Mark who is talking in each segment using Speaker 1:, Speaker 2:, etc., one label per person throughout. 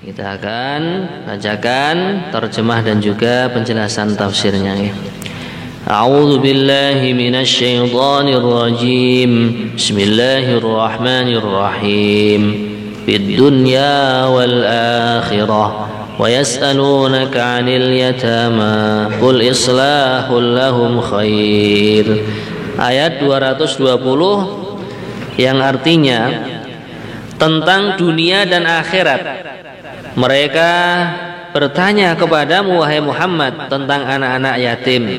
Speaker 1: Kita akan bacakan terjemah dan juga penjelasan tafsirnya. A'udzu billahi minasy syaithanir rajim. Bismillahirrahmanirrahim. Fid dunya wal akhirah wa yas'alunaka 'anil yatama qul islahul lahum khair. Ayat 220 yang artinya tentang dunia dan akhirat. Mereka bertanya kepadamu wahai Muhammad tentang anak-anak yatim.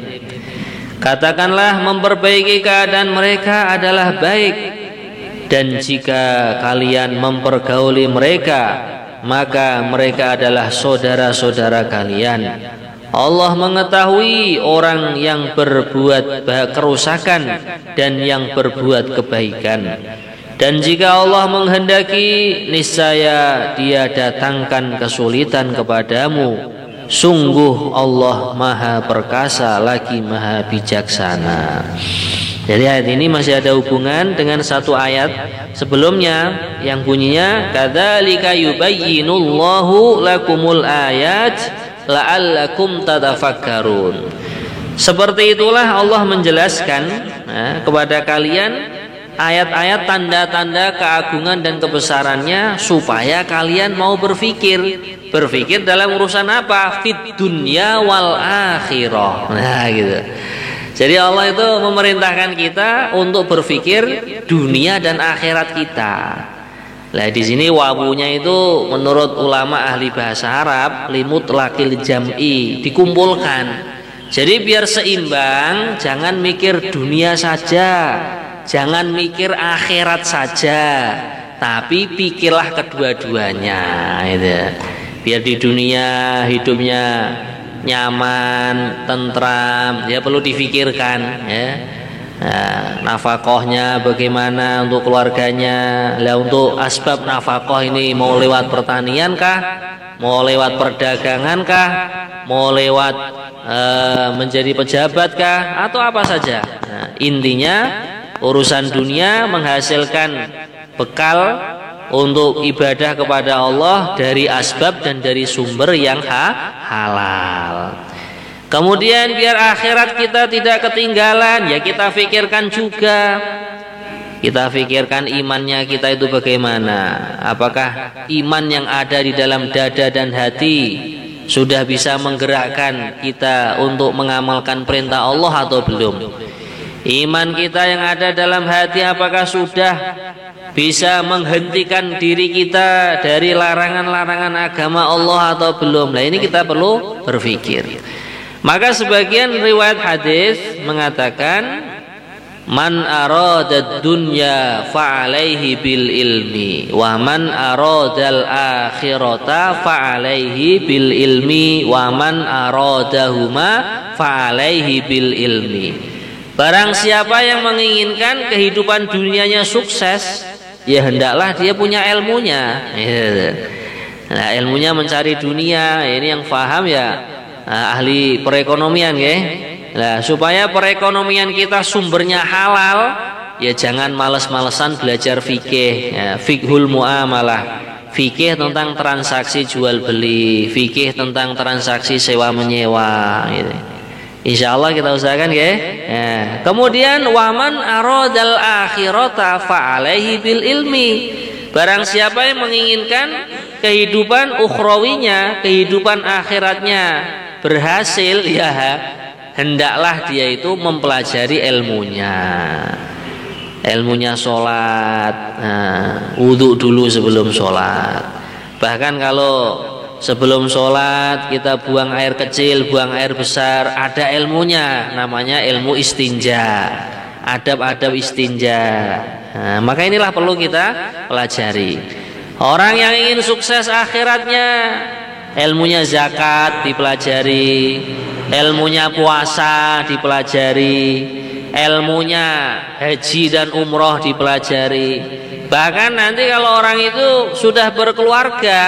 Speaker 1: Katakanlah memperbaiki keadaan mereka adalah baik, dan jika kalian mempergauli mereka maka mereka adalah saudara-saudara kalian. Allah mengetahui orang yang berbuat kerusakan dan yang berbuat kebaikan. Dan jika Allah menghendaki, niscaya Dia datangkan kesulitan kepadamu. Sungguh Allah Maha Perkasa lagi Maha Bijaksana. Jadi ayat ini masih ada hubungan dengan satu ayat sebelumnya yang bunyinya kadzalika yubayyinullahu lakumul ayat la'allakum tatafakkarun. Seperti itulah Allah menjelaskan kepada kalian ayat-ayat tanda-tanda keagungan dan kebesarannya supaya kalian mau berpikir dalam urusan apa? Fid dunya wal akhirah. Nah gitu. Jadi Allah itu memerintahkan kita untuk berpikir dunia dan akhirat kita. Nah di sini wawunya itu menurut ulama ahli bahasa Arab limutlaqil jam'i, dikumpulkan. Jadi biar seimbang, jangan mikir dunia saja, jangan mikir akhirat saja, tapi pikirlah kedua-duanya gitu. Biar di dunia hidupnya nyaman, tentram, ya perlu difikirkan ya. Nah, nafkahnya bagaimana untuk keluarganya. Lah untuk asbab nafkah ini mau lewat pertanian kah? Mau lewat perdagangan kah? Mau lewat menjadi pejabat kah? Atau apa saja. Nah, intinya urusan dunia menghasilkan bekal untuk ibadah kepada Allah dari asbab dan dari sumber yang halal. Kemudian biar akhirat kita tidak ketinggalan, ya kita pikirkan juga. Kita pikirkan imannya kita itu bagaimana. Apakah iman yang ada di dalam dada dan hati sudah bisa menggerakkan kita untuk mengamalkan perintah Allah atau belum? Iman kita yang ada dalam hati apakah sudah bisa menghentikan diri kita dari larangan-larangan agama Allah atau belum? Nah ini kita perlu berpikir. Maka sebagian riwayat hadis mengatakan man arada dunya fa'alaihi bil ilmi wa man aradal akhirata fa'alaihi bil ilmi wa man aradahuma fa'alaihi bil ilmi. Barang siapa yang menginginkan kehidupan dunianya sukses, ya hendaklah dia punya ilmunya. Nah, ilmunya mencari dunia, ini yang paham ya ahli perekonomian ya. Nah, supaya perekonomian kita sumbernya halal, ya jangan males-malesan belajar fikih, ya, fikhul muamalah, fikih tentang transaksi jual beli, fikih tentang transaksi sewa menyewa gitu. Insya Allah kita usahakan ya. Kemudian waman aradal akhirata fa'alaihi bil ilmi. Barang siapa yang menginginkan kehidupan ukhrawinya, kehidupan akhiratnya berhasil, ya hendaklah dia itu mempelajari ilmunya. Ilmunya sholat, wudhu dulu sebelum sholat. Bahkan kalau sebelum sholat kita buang air kecil, buang air besar, ada ilmunya, namanya ilmu istinja, adab-adab istinja. Nah, maka inilah perlu kita pelajari. Orang yang ingin sukses akhiratnya, ilmunya zakat dipelajari, ilmunya puasa dipelajari, ilmunya haji dan umroh dipelajari. Bahkan nanti kalau orang itu sudah berkeluarga,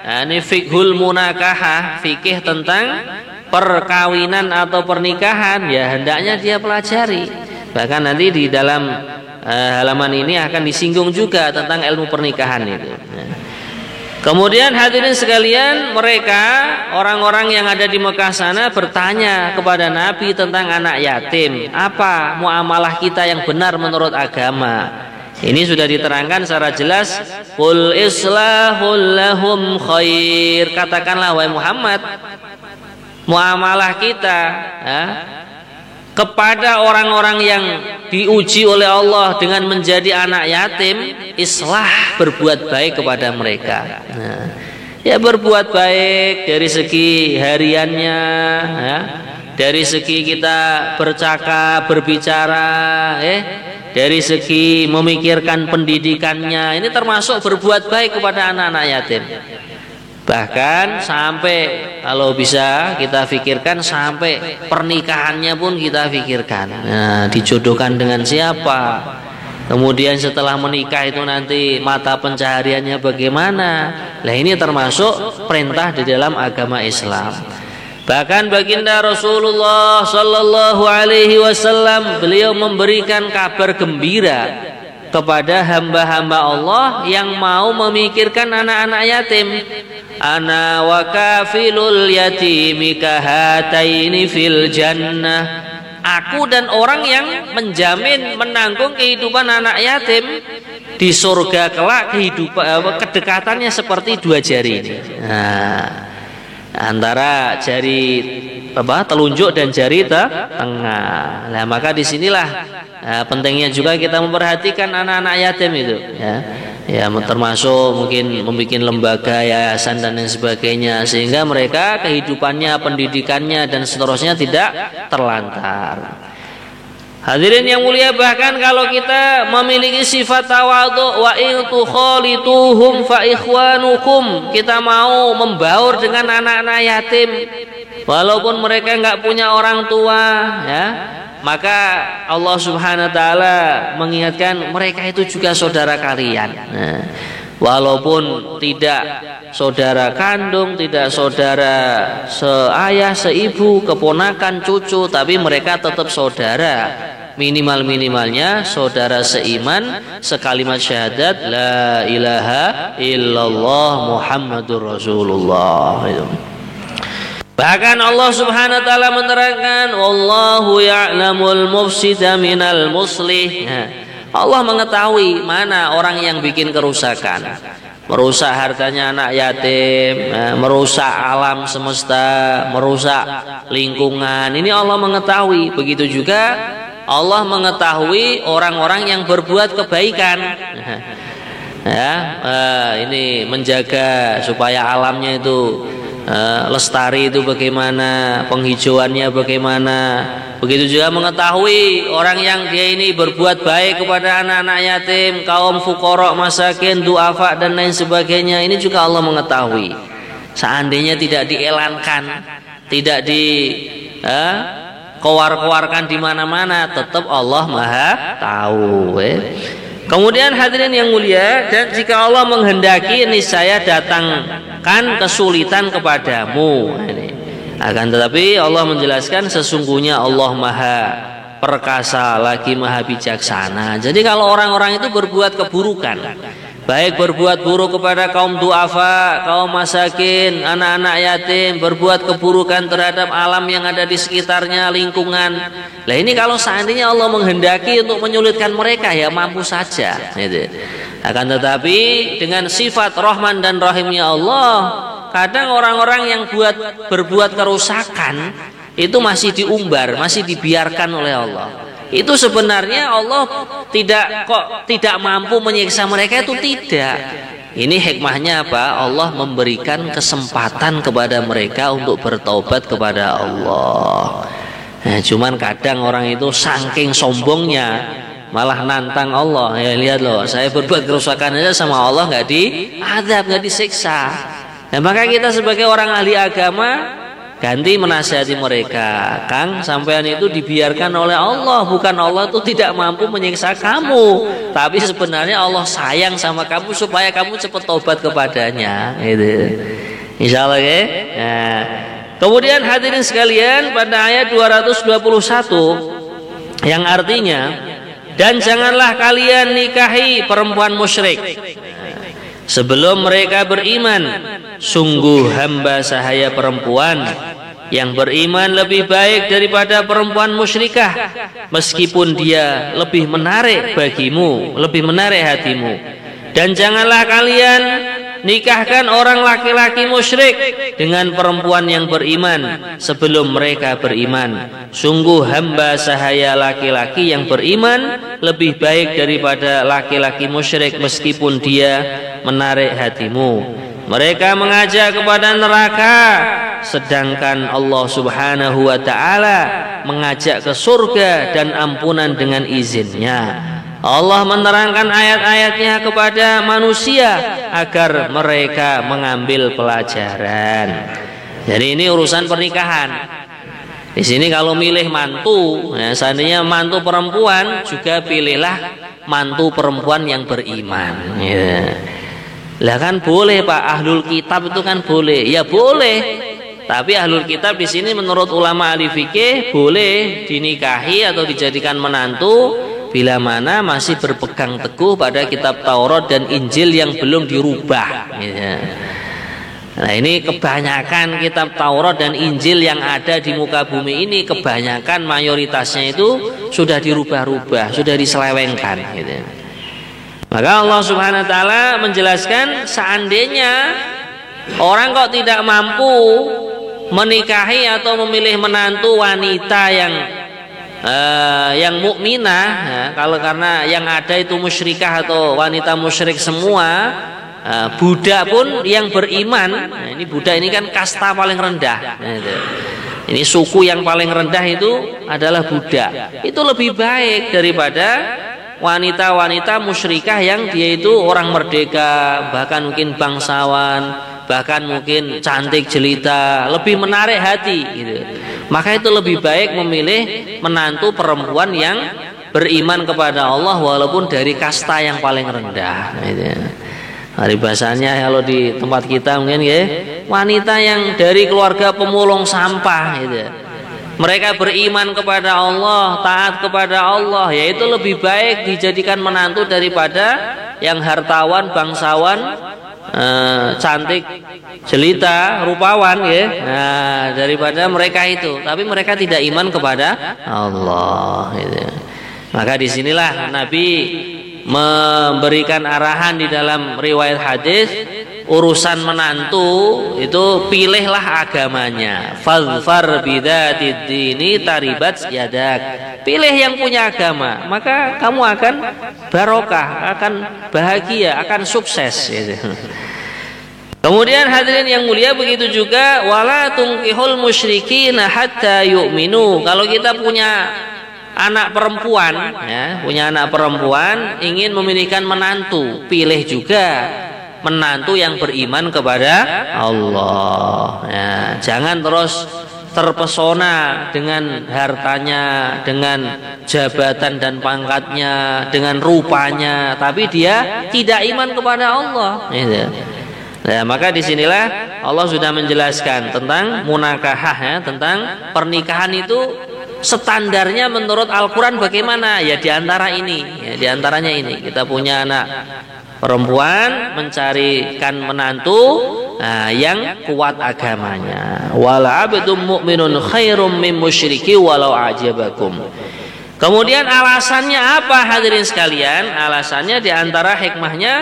Speaker 1: nah, ini fikhul munakahah, fikih tentang perkawinan atau pernikahan, ya hendaknya dia pelajari. Bahkan nanti di dalam halaman ini akan disinggung juga tentang ilmu pernikahan itu. Kemudian hadirin sekalian, mereka orang-orang yang ada di Mekah sana bertanya kepada Nabi tentang anak yatim. Apa muamalah kita yang benar menurut agama? Ini sudah diterangkan secara jelas. Qul islahul lahum khair. Katakanlah wahai Muhammad, muamalah kita kepada orang-orang yang diuji oleh Allah dengan menjadi anak yatim, islah, berbuat baik kepada mereka. Ya, berbuat baik dari segi hariannya, dari segi kita bercakap, berbicara, dari segi memikirkan pendidikannya. Ini termasuk berbuat baik kepada anak-anak yatim. Bahkan sampai kalau bisa kita pikirkan sampai pernikahannya pun kita pikirkan. Nah, dijodohkan dengan siapa? Kemudian setelah menikah itu nanti mata pencahariannya bagaimana? Nah, ini termasuk perintah di dalam agama Islam. Bahkan baginda Rasulullah Sallallahu Alaihi Wasallam beliau memberikan kabar gembira kepada hamba-hamba Allah yang mau memikirkan anak-anak yatim. Ana wa kafilul yatimi kahataini fil jannah. Aku dan orang yang menjamin menanggung kehidupan anak yatim di surga kelak, kedekatannya seperti dua jari ini. Nah, antara jari telunjuk dan jari tengah. Nah, maka disinilah pentingnya juga kita memperhatikan anak-anak yatim itu, ya termasuk mungkin membuat lembaga, yayasan dan lain sebagainya, sehingga mereka kehidupannya, pendidikannya dan seterusnya tidak terlantar. Hadirin yang mulia, bahkan kalau kita memiliki sifat tawadhu, wa in tukhalituhum fa ikhwanukum, kita mau membaur dengan anak-anak yatim walaupun mereka nggak punya orang tua, maka Allah Subhanahu wa taala mengingatkan mereka itu juga saudara kalian. Walaupun tidak saudara kandung, tidak saudara seayah, seibu, keponakan, cucu, tapi mereka tetap saudara. Minimal-minimalnya saudara seiman, sekalimat syahadat la ilaha illallah Muhammadur Rasulullah. Bahkan Allah Subhanahu wa taala menerangkan wallahu ya'lamul mufsida minal muslih. Allah mengetahui mana orang yang bikin kerusakan, merusak hartanya anak yatim, merusak alam semesta, merusak lingkungan. Ini Allah mengetahui. Begitu juga Allah mengetahui orang-orang yang berbuat kebaikan. Ini menjaga supaya alamnya itu lestari, itu bagaimana, penghijauannya bagaimana. Begitu juga mengetahui orang yang dia ini berbuat baik kepada anak-anak yatim, kaum fuqara, masakin, duafa dan lain sebagainya. Ini juga Allah mengetahui. Seandainya tidak dielankan, tidak kowar-kowarkan di mana-mana, tetap Allah Maha tahu. Kemudian hadirin yang mulia, dan jika Allah menghendaki niscaya datangkan kesulitan kepadamu. Akan tetapi Allah menjelaskan sesungguhnya Allah Maha perkasa lagi Maha bijaksana. Jadi kalau orang-orang itu berbuat keburukan, baik berbuat buruk kepada kaum duafa, kaum masakin, anak-anak yatim, berbuat keburukan terhadap alam yang ada di sekitarnya, lingkungan. Nah ini kalau seandainya Allah menghendaki untuk menyulitkan mereka, ya mampu saja. Akan tetapi dengan sifat Rahman dan Rahimnya Allah, kadang orang-orang yang berbuat kerusakan itu masih diumbar, masih dibiarkan oleh Allah. Itu sebenarnya Allah tidak mampu menyiksa mereka, itu tidak. Ini hikmahnya apa? Allah memberikan kesempatan kepada mereka untuk bertaubat kepada Allah. Nah, cuman kadang orang itu saking sombongnya malah nantang Allah. Ya lihat loh, saya berbuat kerusakan aja sama Allah nggak diadab, nggak disiksa. Nah, maka kita sebagai orang ahli agama ganti menasihati mereka, Kang, sampean itu dibiarkan oleh Allah, bukan Allah itu tidak mampu menyiksa kamu, tapi sebenarnya Allah sayang sama kamu supaya kamu cepat tobat kepadanya. Gitu. Insyaallah ya. Nah, kemudian hadirin sekalian, pada ayat 221 yang artinya, dan janganlah kalian nikahi perempuan musyrik. sebelum mereka beriman. Sungguh hamba sahaya perempuan yang beriman lebih baik daripada perempuan musyrikah, meskipun dia lebih menarik bagimu, lebih menarik hatimu. Dan janganlah kalian nikahkan orang laki-laki musyrik dengan perempuan yang beriman sebelum mereka beriman. Sungguh hamba sahaya laki-laki yang beriman lebih baik daripada laki-laki musyrik, meskipun dia menarik hatimu. Mereka mengajak kepada neraka, sedangkan Allah Subhanahu wa ta'ala mengajak ke surga dan ampunan dengan izinnya. Allah menerangkan ayat-ayatnya kepada manusia agar mereka mengambil pelajaran. Jadi ini urusan pernikahan. Di sini kalau milih mantu, ya, seandainya mantu perempuan, juga pilihlah mantu perempuan yang beriman. Ya. Lah kan boleh Pak, ahlul kitab itu kan boleh. Ya boleh. Tapi ahlul kitab di sini menurut ulama ahli fikih boleh dinikahi atau dijadikan menantu bila mana masih berpegang teguh pada kitab Taurat dan Injil yang belum dirubah. Ya. Nah ini kebanyakan kitab Taurat dan Injil yang ada di muka bumi ini, kebanyakan mayoritasnya itu sudah dirubah-rubah, sudah diselewengkan. Gitu. Maka Allah Subhanahu wa ta'ala menjelaskan, seandainya orang kok tidak mampu menikahi atau memilih menantu wanita yang mukminah, ya, kalau karena yang ada itu musyrikah atau wanita musyrik semua, budak pun yang beriman. Nah, ini budak ini kan kasta paling rendah. Nah, ini suku yang paling rendah itu adalah budak. Itu lebih baik daripada wanita-wanita musyrikah yang dia itu orang merdeka, bahkan mungkin bangsawan, bahkan mungkin cantik jelita, lebih menarik hati gitu. Maka itu lebih baik memilih menantu perempuan yang beriman kepada Allah walaupun dari kasta yang paling rendah gitu. Hari bahasanya kalau di tempat kita mungkin ya, wanita yang dari keluarga pemulung sampah gitu. Mereka beriman kepada Allah, taat kepada Allah, yaitu lebih baik dijadikan menantu daripada yang hartawan, bangsawan, cantik, jelita, rupawan, ya. Nah, daripada mereka itu. Tapi mereka tidak iman kepada Allah. Gitu. Maka disinilah Nabi memberikan arahan di dalam riwayat hadis, urusan menantu itu pilihlah agamanya. Fadfar bidzatid dini taribat yadak. Pilih yang punya agama, maka kamu akan barokah, akan bahagia, akan sukses gitu. Kemudian hadirin yang mulia, begitu juga wala tunkihul musyrikina hatta yu'minu. Kalau kita punya anak perempuan, ya, punya anak perempuan ingin memilihkan menantu, pilih juga menantu yang beriman kepada Allah. Ya, jangan terus terpesona dengan hartanya, dengan jabatan dan pangkatnya, dengan rupanya, tapi dia tidak iman kepada Allah. Gitu. Nah, maka disinilah Allah sudah menjelaskan tentang munakahah, ya, tentang pernikahan itu standarnya menurut Al-Quran bagaimana? Ya diantara ini, ya, diantaranya ini kita punya anak perempuan, mencarikan menantu yang kuat agamanya. Wala abdum mu'minun khairum min musyriki walau ajabakum. Kemudian alasannya apa hadirin sekalian? Alasannya diantara hikmahnya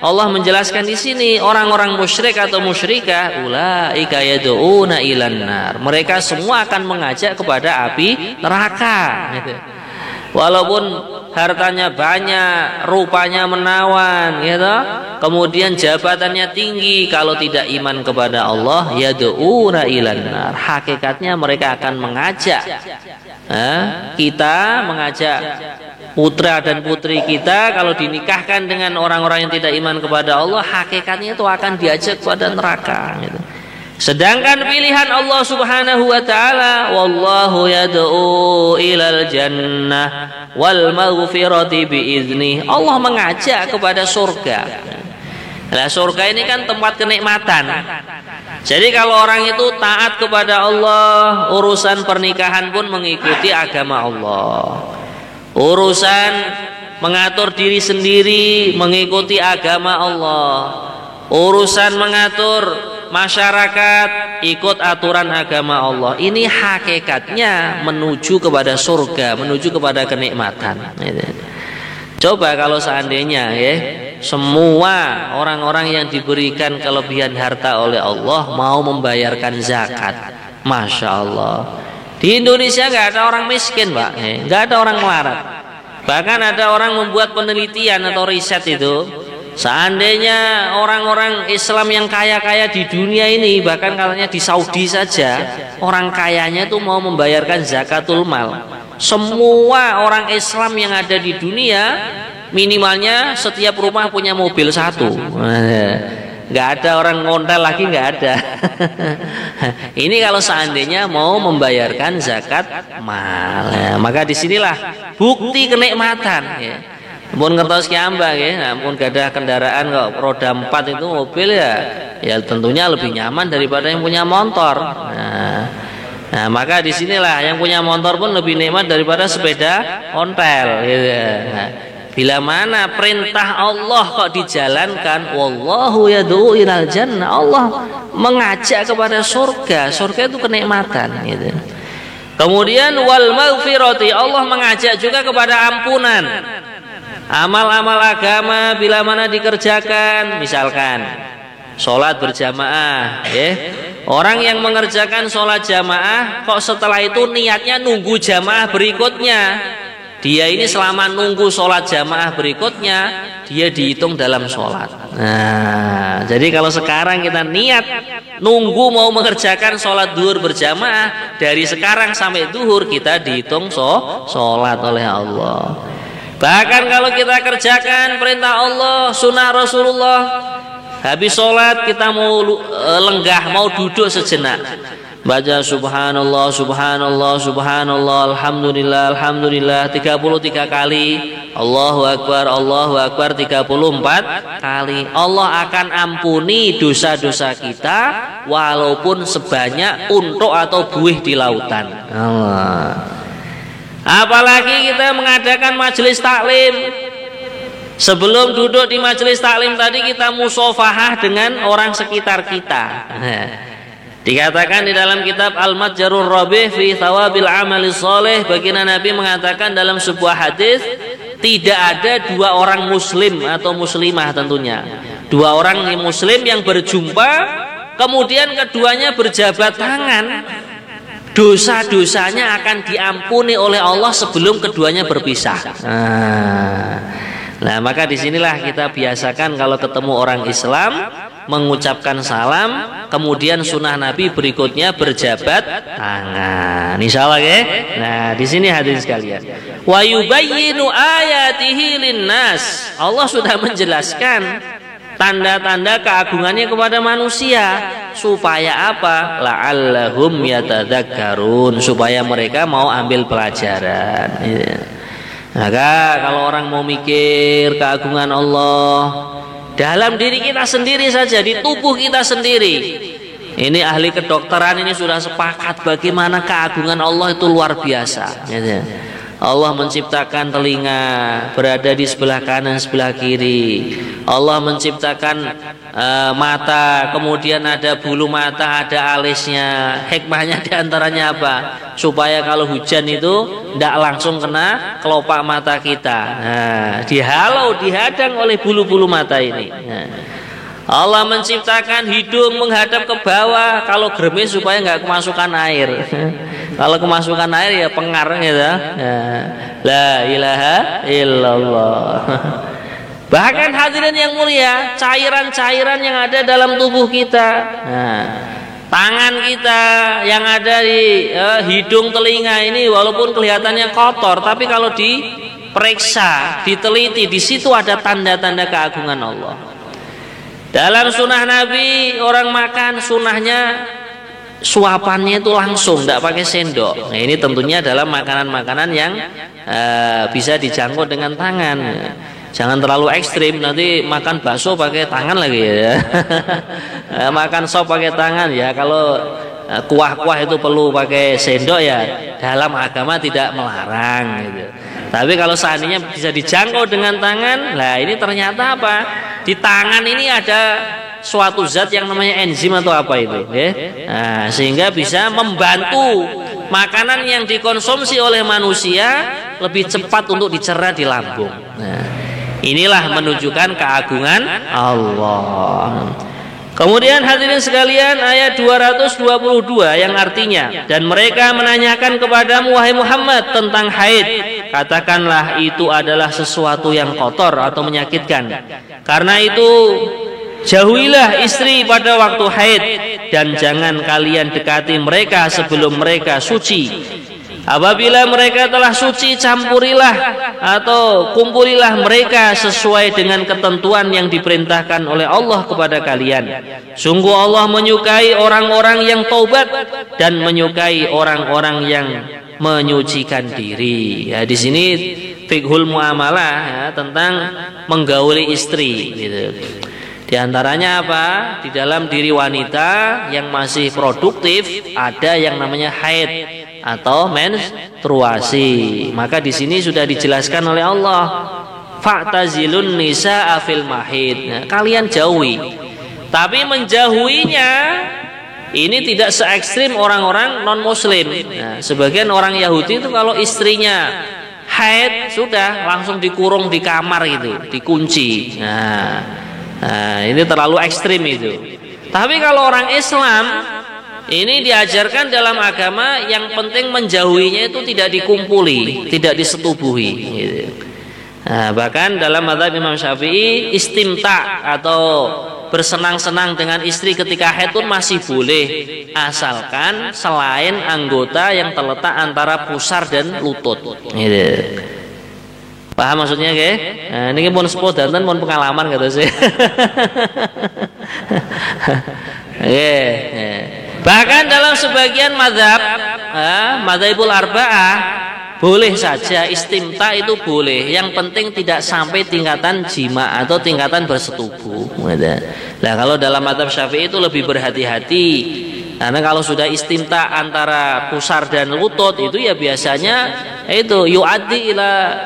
Speaker 1: Allah menjelaskan di sini, orang-orang musyrik atau musyrikah ulaika yad'una ilan nar. Mereka semua akan mengajak kepada api neraka. Gitu. Walaupun hartanya banyak, rupanya menawan, gitu. Kemudian jabatannya tinggi, kalau tidak iman kepada Allah, yad'una ilan nar. Hakikatnya mereka akan mengajak kita, mengajak putra dan putri kita kalau dinikahkan dengan orang-orang yang tidak iman kepada Allah, hakikatnya itu akan diajak kepada neraka, gitu. Sedangkan pilihan Allah Subhanahu wa ta'ala, wallahu yad'u ilal jannah wal maghfirati biizni. Allah mengajak kepada surga. Nah, surga ini kan tempat kenikmatan. Jadi kalau orang itu taat kepada Allah, urusan pernikahan pun mengikuti agama Allah. Urusan mengatur diri sendiri mengikuti agama Allah. urusan mengatur masyarakat ikut aturan agama Allah. Ini hakikatnya menuju kepada surga, menuju kepada kenikmatan. Coba kalau seandainya ya, semua orang-orang yang diberikan kelebihan harta oleh Allah mau membayarkan zakat, Masya Allah. Di Indonesia nggak ada orang miskin, Pak, nggak ada orang melarat. Bahkan ada orang membuat penelitian atau riset itu, seandainya orang-orang Islam yang kaya-kaya di dunia ini, bahkan katanya di Saudi saja, orang kayanya itu mau membayarkan zakatul mal. Semua orang Islam yang ada di dunia minimalnya setiap rumah punya mobil satu. Nggak ada orang ngontel lagi, nggak ada. Ini kalau seandainya mau membayarkan zakat mal, maka disinilah bukti kenikmatan. Pun ngertos kiambang ya, pun gak ada kendaraan kok roda 4 itu mobil ya tentunya lebih nyaman daripada yang punya motor. Nah, maka disinilah yang punya motor pun lebih nikmat daripada sepeda ontel. Gitu. Nah, bila mana perintah Allah kok dijalankan, wallahu yad'u ilal jannah, Allah mengajak kepada surga. Surga itu kenikmatan. Gitu. Kemudian wal maghfirati, Allah mengajak juga kepada ampunan. Amal-amal agama bila mana dikerjakan, misalkan sholat berjamaah, ya. Orang yang mengerjakan sholat jamaah kok setelah itu niatnya nunggu jamaah berikutnya, dia ini selama nunggu sholat jamaah berikutnya dia dihitung dalam sholat. Nah, jadi kalau sekarang kita niat nunggu mau mengerjakan sholat duhur berjamaah, dari sekarang sampai duhur kita dihitung sholat oleh Allah. Bahkan kalau kita kerjakan perintah Allah, sunnah Rasulullah, habis sholat kita mau lenggah, mau duduk sejenak, baca subhanallah, subhanallah, subhanallah, alhamdulillah, alhamdulillah 33 kali, Allahu Akbar 34 kali. Allah akan ampuni dosa-dosa kita walaupun sebanyak untuk atau buih di lautan. Allah. Apalagi kita mengadakan majelis taklim. Sebelum duduk di majelis taklim tadi kita musofahah dengan orang sekitar kita. Dikatakan di dalam kitab Al-Matjarur Rabih fi Thawabil Amali Sholeh, baginda Nabi mengatakan dalam sebuah hadis, tidak ada dua orang muslim atau muslimah tentunya, dua orang muslim yang berjumpa kemudian keduanya berjabat tangan, dosa-dosanya akan diampuni oleh Allah sebelum keduanya berpisah. Nah, maka disinilah kita biasakan kalau ketemu orang Islam mengucapkan salam, kemudian sunnah Nabi berikutnya berjabat tangan. Insyaallah ya. Nah, di sini hadirin sekalian. Wa yubayyinu ayatihi linnas. Allah sudah menjelaskan tanda-tanda keagungannya kepada manusia supaya apa? La'allahum yatadzakkarun, supaya mereka mau ambil pelajaran. Maka kalau orang mau mikir keagungan Allah dalam diri kita sendiri saja, di tubuh kita sendiri, ini ahli kedokteran ini sudah sepakat bagaimana keagungan Allah itu luar biasa. Allah menciptakan telinga berada di sebelah kanan sebelah kiri. Allah menciptakan mata, kemudian ada bulu mata, ada alisnya. Hikmahnya diantaranya apa? Supaya kalau hujan itu tidak langsung kena kelopak mata kita. Nah, dihalau, dihadang oleh bulu-bulu mata ini. Nah, Allah menciptakan hidung menghadap ke bawah kalau gerimis supaya nggak kemasukan air. Kalau kemasukan air ya pengar gitu. La ilaha illallah. Bahkan hadirin yang mulia, cairan-cairan yang ada dalam tubuh kita, tangan kita yang ada di hidung, telinga ini walaupun kelihatannya kotor, tapi kalau diperiksa, diteliti, di situ ada tanda-tanda keagungan Allah. Dalam sunnah Nabi, orang makan sunnahnya suapannya itu langsung, tidak pakai sendok. Nah, ini tentunya dalam makanan-makanan yang bisa dijangkau dengan tangan. Jangan terlalu ekstrim, nanti makan bakso pakai tangan lagi ya. Makan sop pakai tangan ya. Kalau kuah-kuah itu perlu pakai sendok ya. Dalam agama tidak melarang gitu. Tapi kalau seandainya bisa dijangkau dengan tangan, nah ini ternyata apa? Di tangan ini ada suatu zat yang namanya enzim atau apa itu, ya. Nah, sehingga bisa membantu makanan yang dikonsumsi oleh manusia lebih cepat untuk dicerna di lambung. Nah, inilah menunjukkan keagungan Allah. Kemudian hadirin sekalian, ayat 222 yang artinya, dan mereka menanyakan kepadamu wahai Muhammad tentang haid, katakanlah itu adalah sesuatu yang kotor atau menyakitkan. Karena itu jauhilah istri pada waktu haid, dan jangan kalian dekati mereka sebelum mereka suci. Apabila mereka telah suci, campurilah atau kumpulilah mereka sesuai dengan ketentuan yang diperintahkan oleh Allah kepada kalian. Sungguh Allah menyukai orang-orang yang taubat dan menyukai orang-orang yang menyucikan diri. Ya, di sini fiqhul muamalah, ya, tentang menggauli istri, gitu. Di antaranya apa? Di dalam diri wanita yang masih produktif ada yang namanya haid atau menstruasi. Maka di sini sudah dijelaskan oleh Allah, fa'tazilun nisaa fil mahid. Nah, kalian jauhi. Tapi menjauhinya ini tidak se ekstrim orang-orang non muslim. Nah, sebagian orang Yahudi itu kalau istrinya haid sudah langsung dikurung di kamar gitu, dikunci. Nah, ini terlalu ekstrim itu. Tapi kalau orang Islam ini diajarkan dalam agama yang penting menjauhinya itu tidak dikumpuli, tidak disetubuhi, gitu. Nah, bahkan dalam mazhab Imam Syafi'i istimta atau bersenang-senang dengan istri ketika haid pun masih boleh, asalkan selain anggota yang terletak antara pusar dan lutut, gitu. Paham maksudnya, ke? Nah, ini pun sepuh dan pun pengalaman kata sih. Bahkan dalam sebagian mazhab, mazhabul arba'ah, boleh saja istimta itu boleh. Yang penting tidak sampai tingkatan jima atau tingkatan bersetubuh. Nah, kalau dalam mazhab Syafi'i itu lebih berhati-hati. Karena kalau sudah istimta antara pusar dan lutut itu ya biasanya itu yu'addi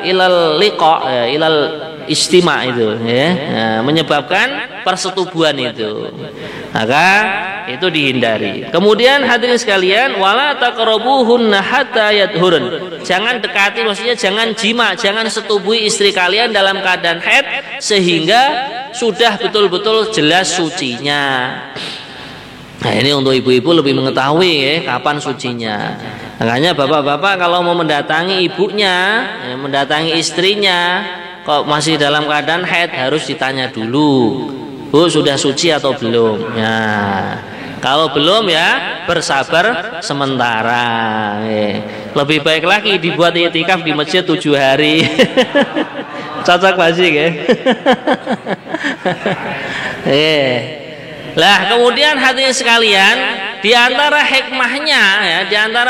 Speaker 1: ilal liqa, ilal istima itu, ya. Nah, menyebabkan persetubuhan itu. Maka itu dihindari. Kemudian hadirin sekalian, wala taqrabuhunna hatta yadhurun. Jangan dekati, maksudnya jangan jima, jangan setubui istri kalian dalam keadaan haid sehingga sudah betul-betul jelas sucinya. Nah, ini untuk ibu-ibu lebih mengetahui, ya, kapan sucinya. Makanya bapak-bapak kalau mau mendatangi ibunya, ya, mendatangi istrinya, kok masih dalam keadaan haid harus ditanya dulu, Bu, sudah suci atau belum? Ya, kalau belum ya bersabar sementara. Lebih baik lagi dibuat i'tikaf di masjid 7 hari. Cocok pasti, ya. Lah kemudian hadirin sekalian, di antara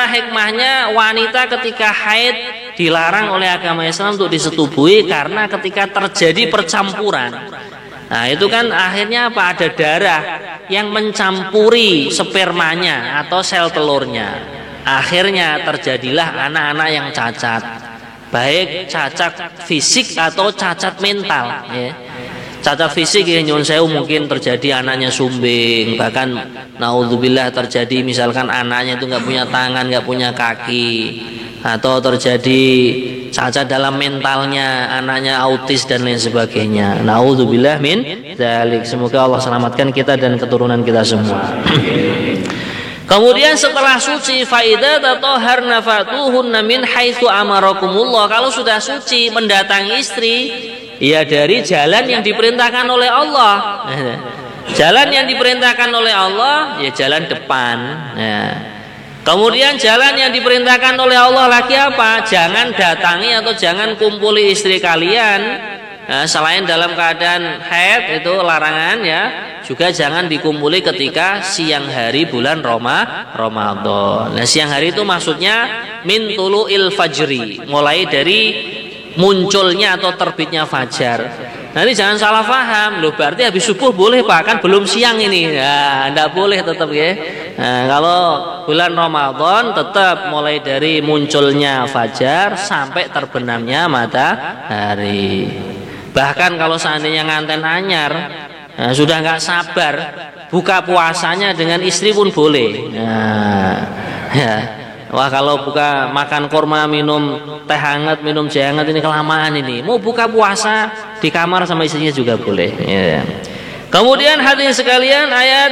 Speaker 1: hikmahnya wanita ketika haid dilarang oleh agama Islam untuk disetubuhi karena ketika terjadi percampuran. Nah, itu kan akhirnya apa? Ada darah yang mencampuri spermanya atau sel telurnya. Akhirnya terjadilah anak-anak yang cacat. Baik cacat fisik atau cacat mental, ya. Cacat fisik, ya, nyun sewu, mungkin terjadi anaknya sumbing, bahkan naudzubillah terjadi misalkan anaknya itu nggak punya tangan, nggak punya kaki, atau terjadi cacat dalam mentalnya, anaknya autis dan lain sebagainya. Naudzubillah min dzalik. Semoga Allah selamatkan kita dan keturunan kita semua. Kemudian setelah suci, faida tatahharna fatuhunna min haitsu amarakumullah. Kalau sudah suci mendatangi istri, ya dari jalan yang diperintahkan oleh Allah. Jalan yang diperintahkan oleh Allah ya jalan depan. Nah, kemudian jalan yang diperintahkan oleh Allah lagi apa? Jangan datangi atau jangan kumpuli istri kalian. Nah, selain dalam keadaan haid itu larangan, ya. Juga jangan dikumpuli ketika siang hari bulan Ramadan. Nah, siang hari itu maksudnya min tulu'il fajri, mulai dari munculnya atau terbitnya fajar. Nanti jangan salah paham, loh berarti habis subuh boleh Pak, kan belum siang ini. Nah, enggak boleh tetap, ya. Nah, kalau bulan Ramadan tetap mulai dari munculnya fajar sampai terbenamnya matahari. Bahkan kalau seandainya nganten anyar, sudah nggak sabar, buka puasanya dengan istri pun boleh. Nah, ya. Wah, kalau buka makan kurma, minum teh hangat, minum jahe hangat ini kelamaan ini. Mau buka puasa di kamar sama istrinya juga boleh. Ya. Kemudian hadirin sekalian, ayat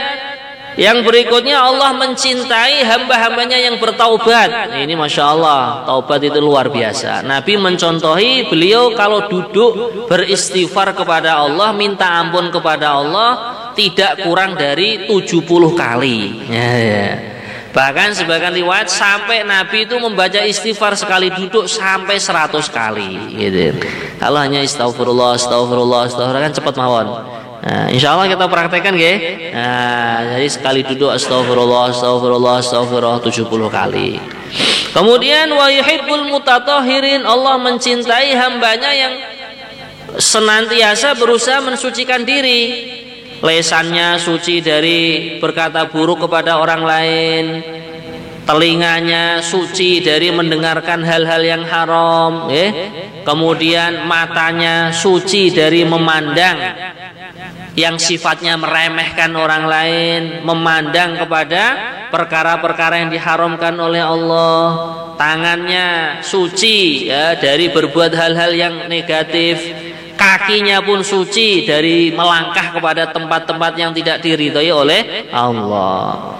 Speaker 1: yang berikutnya, Allah mencintai hamba-hambanya yang bertaubat. Ini Masya Allah, taubat itu luar biasa. Nabi mencontohi beliau kalau duduk beristighfar kepada Allah, minta ampun kepada Allah, tidak kurang dari 70 kali. Ya. Bahkan sebagian riwayat sampai Nabi itu membaca istighfar sekali duduk sampai 100 kali gitu. Kalau hanya astagfirullah, astagfirullah, astagfirullah kan cepat mawon. Nah, insya Allah kita praktekkan ya. Nah, jadi sekali duduk astagfirullah, astagfirullah, astagfirullah 70 kali. Kemudian wa yuhibbul mutatahhirin, Allah mencintai hambanya yang senantiasa berusaha mensucikan diri. Lesannya suci dari berkata buruk kepada orang lain, telinganya suci dari mendengarkan hal-hal yang haram, kemudian matanya suci dari memandang yang sifatnya meremehkan orang lain, memandang kepada perkara-perkara yang diharamkan oleh Allah. Tangannya suci ya dari berbuat hal-hal yang negatif. Kakinya pun suci dari melangkah kepada tempat-tempat yang tidak diridhai oleh Allah.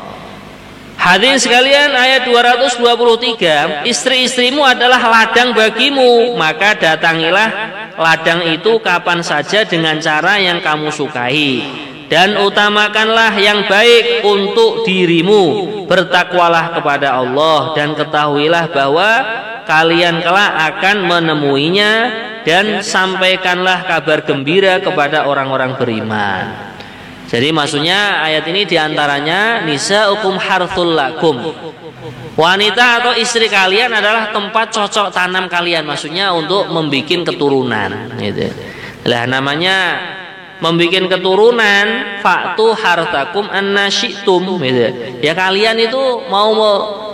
Speaker 1: Hadirin sekalian, ayat 223, istri-istrimu adalah ladang bagimu, maka datangilah ladang itu kapan saja dengan cara yang kamu sukai, dan utamakanlah yang baik untuk dirimu. Bertakwalah kepada Allah dan ketahuilah bahwa kalian kelak akan menemuinya, dan sampaikanlah kabar gembira kepada orang-orang beriman. Jadi maksudnya ayat ini diantaranya nisaukum harthul lakum, wanita atau istri kalian adalah tempat cocok tanam kalian, maksudnya untuk membuat keturunan gitu. Lah namanya membuat keturunan, fa'tu harthakum anna syi'tum gitu. Ya kalian itu mau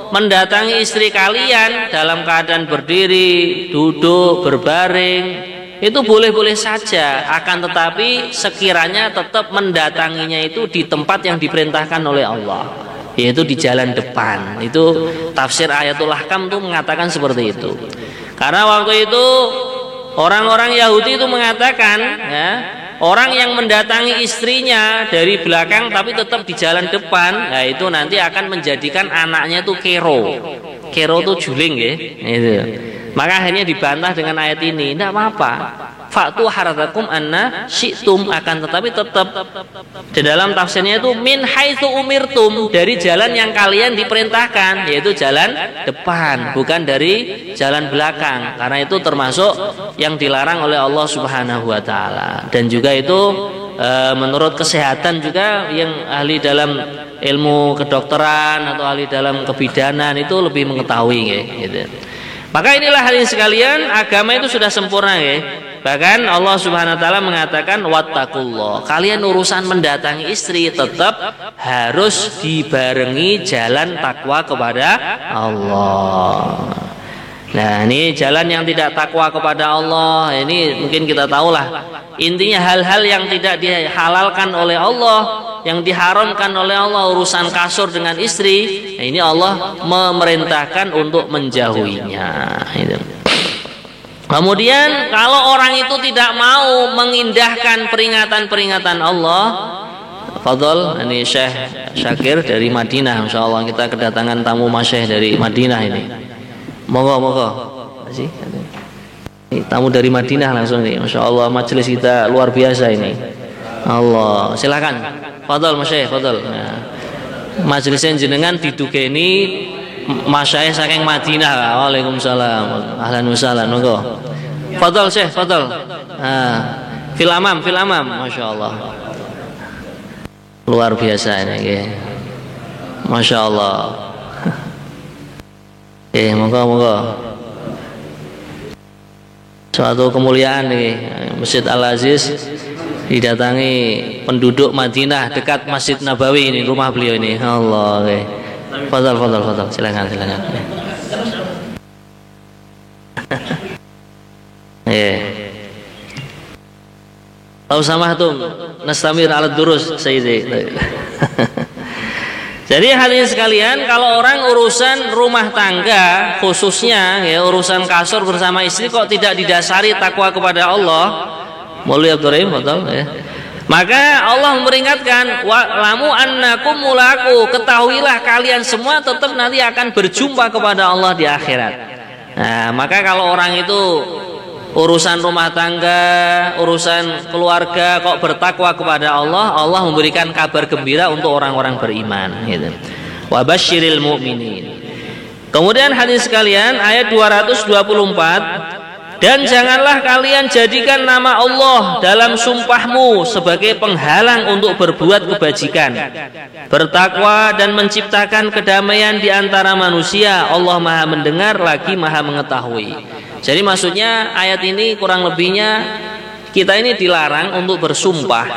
Speaker 1: mendatangi istri kalian dalam keadaan berdiri, duduk, berbaring, itu boleh-boleh saja, akan tetapi sekiranya tetap mendatanginya itu di tempat yang diperintahkan oleh Allah, yaitu di jalan depan. Itu tafsir Ayatul Ahkam itu mengatakan seperti itu. Karena waktu itu orang-orang Yahudi itu mengatakan ya, orang yang mendatangi istrinya dari belakang tapi tetap di jalan depan, nah itu nanti akan menjadikan anaknya itu kero. Kero itu juling ya. Itu. Maka akhirnya dibantah dengan ayat ini, tidak apa-apa. Fa'tu harthakum anna syi'tum, akan tetapi tetap di dalam tafsirnya itu min haitsu umirtum, dari jalan yang kalian diperintahkan, yaitu jalan depan, bukan dari jalan belakang. Karena itu termasuk yang dilarang oleh Allah Subhanahu wa taala. Dan juga itu menurut kesehatan juga, yang ahli dalam ilmu kedokteran atau ahli dalam kebidanan itu lebih mengetahui ya, gitu. Maka inilah hadirin sekalian, agama itu sudah sempurna ya. Bahkan Allah Subhanahu wa taala mengatakan wattaqullah. Kalian urusan mendatangi istri tetap harus dibarengi jalan takwa kepada Allah. Nah, ini jalan yang tidak takwa kepada Allah, ini mungkin kita tahulah. Intinya hal-hal yang tidak dihalalkan oleh Allah, yang diharamkan oleh Allah, urusan kasur dengan istri, nah ini Allah memerintahkan untuk menjauhinya. Kemudian kalau orang itu tidak mau mengindahkan peringatan-peringatan Allah, fadhol, ini Syekh Syakir dari Madinah, insyaallah kita kedatangan tamu masyayikh dari Madinah ini. Moga-moga. Ini tamu dari Madinah langsung nih, Masya Allah, majelis kita luar biasa ini. Allah, silakan. Fadhol masyayikh, fadhol. Nah, majelisnya jenengan didugeni masyayikh saking Madinah. Waalaikumsalam. Ahlan wa sahlan. Monggo. Fadhol Syekh, fadhol. Fil amam, Masya Allah. Luar biasa ini. Masya Allah. Moga-moga suatu kemuliaan nih, Masjid Al-Aziz didatangi penduduk Madinah dekat Masjid Nabawi ini, rumah beliau ini. Allah, fadhal, silakan. Lau samahtum nastamir ala durus sayyidi. Jadi hadirin sekalian, kalau orang urusan rumah tangga khususnya ya urusan kasur bersama istri kok tidak didasari takwa kepada Allah, Maulwi Abdurrahim betul ya. Maka Allah memperingatkan, wa lamu annakum mulaku, ketahuilah kalian semua tetap nanti akan berjumpa kepada Allah di akhirat. Nah, maka kalau orang itu urusan rumah tangga, urusan keluarga kok bertakwa kepada Allah, Allah memberikan kabar gembira untuk orang-orang beriman gitu. Wa basyiril mu'minin. Kemudian hadis sekalian ayat 224, dan janganlah kalian jadikan nama Allah dalam sumpahmu sebagai penghalang untuk berbuat kebajikan, bertakwa dan menciptakan kedamaian di antara manusia. Allah Maha mendengar lagi Maha mengetahui. Jadi maksudnya ayat ini kurang lebihnya kita ini dilarang untuk bersumpah,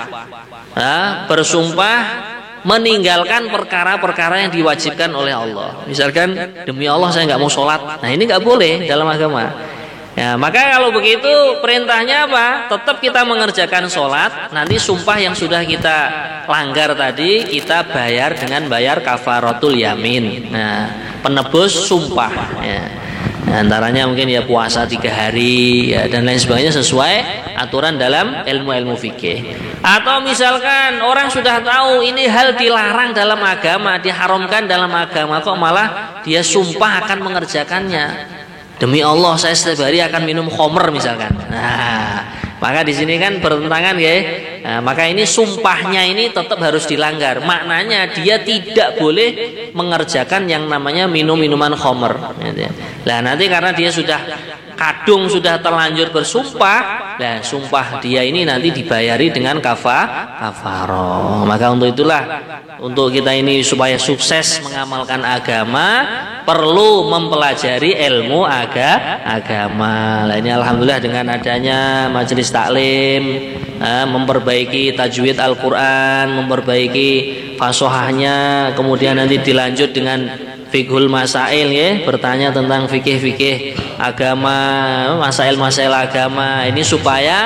Speaker 1: bersumpah meninggalkan perkara-perkara yang diwajibkan oleh Allah. Misalkan demi Allah saya nggak mau sholat, nah ini nggak boleh dalam agama. Ya, maka kalau begitu perintahnya apa? Tetap kita mengerjakan sholat. Nanti sumpah yang sudah kita langgar tadi kita bayar dengan bayar kafaratul yamin. Nah, penebus sumpah. Ya. Nah, antaranya mungkin ya puasa 3 hari ya, dan lain sebagainya sesuai aturan dalam ilmu-ilmu fikih. Atau misalkan orang sudah tahu ini hal dilarang dalam agama, diharamkan dalam agama, kok malah dia sumpah akan mengerjakannya. Demi Allah saya setiap hari akan minum khamr misalkan. Nah, maka di sini kan bertentangan ya. Nah, maka ini sumpahnya ini tetap harus dilanggar. Maknanya dia tidak boleh mengerjakan yang namanya minum minuman khamr. Nah, nanti karena dia sudah kadung sudah terlanjur bersumpah, nah sumpah dia ini nanti dibayari dengan kafaroh. Maka untuk itulah, untuk kita ini supaya sukses mengamalkan agama perlu mempelajari ilmu agama. Nah, ini alhamdulillah dengan adanya majelis taklim, memperbaiki tajwid Al-Quran, memperbaiki fasohahnya, kemudian nanti dilanjut dengan fiqhul masail ya, bertanya tentang fikih-fikih agama, masail-masail agama. Ini supaya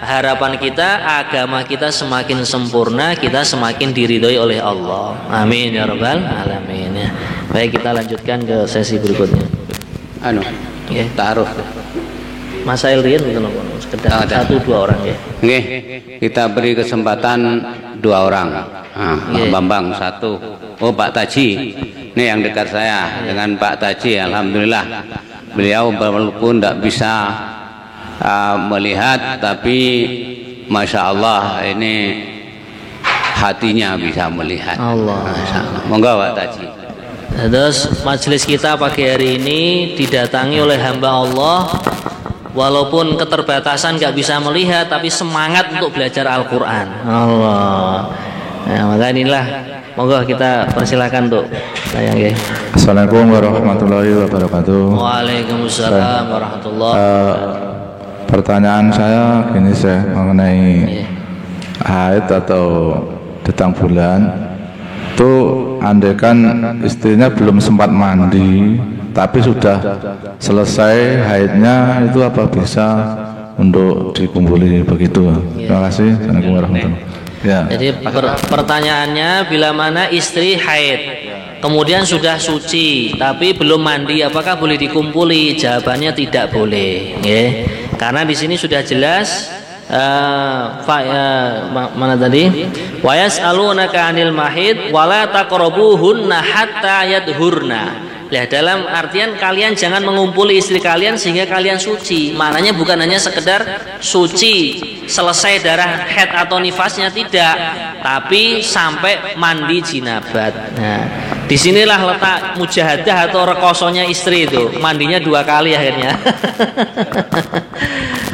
Speaker 1: harapan kita agama kita semakin sempurna, kita semakin diridhoi oleh Allah. Amin ya rabbal alamin ya. Baik, kita lanjutkan ke sesi berikutnya. Ya, taruh masail rian gitu loh, sekedar 1-2 orang ya.
Speaker 2: Nggih, kita beri kesempatan 2 orang. Pak Bambang 1. Oh, Pak Taji. Ini yang dekat saya dengan Pak Taji, alhamdulillah beliau walaupun tidak bisa melihat, tapi masya Allah ini hatinya bisa melihat. Allah. Monggo Pak Taji.
Speaker 1: Terus majelis kita pagi hari ini didatangi oleh hamba Allah, walaupun keterbatasan nggak bisa melihat, tapi semangat untuk belajar Al-Quran. Allah. Nah, maka inilah, monggo kita persilakan untuk sayang ya.
Speaker 3: Assalamualaikum warahmatullahi wabarakatuh.
Speaker 1: Waalaikumsalam warahmatullahi wabarakatuh.
Speaker 3: Pertanyaan saya gini mengenai haid atau datang bulan. Itu andaikan istrinya belum sempat mandi, tapi sudah selesai haidnya, itu apa bisa untuk dikumpuli begitu? Terima kasih. Assalamualaikum warahmatullahi wabarakatuh. Ya.
Speaker 1: Jadi pertanyaannya, bila mana istri haid kemudian sudah suci tapi belum mandi, apakah boleh dikumpuli? Jawabannya tidak boleh ya. Karena di sini sudah jelas mana tadi? Wa yas'alunaka 'anil mahid wala taqrabuhunna hatta yadhurna. Ya, dalam artian kalian jangan mengumpuli istri kalian sehingga kalian suci. Maknanya bukan hanya sekedar suci, selesai darah haid atau nifasnya, tidak, tapi sampai mandi jinabat. Nah, disinilah letak mujahadah atau rekosonya istri itu, mandinya 2 kali akhirnya.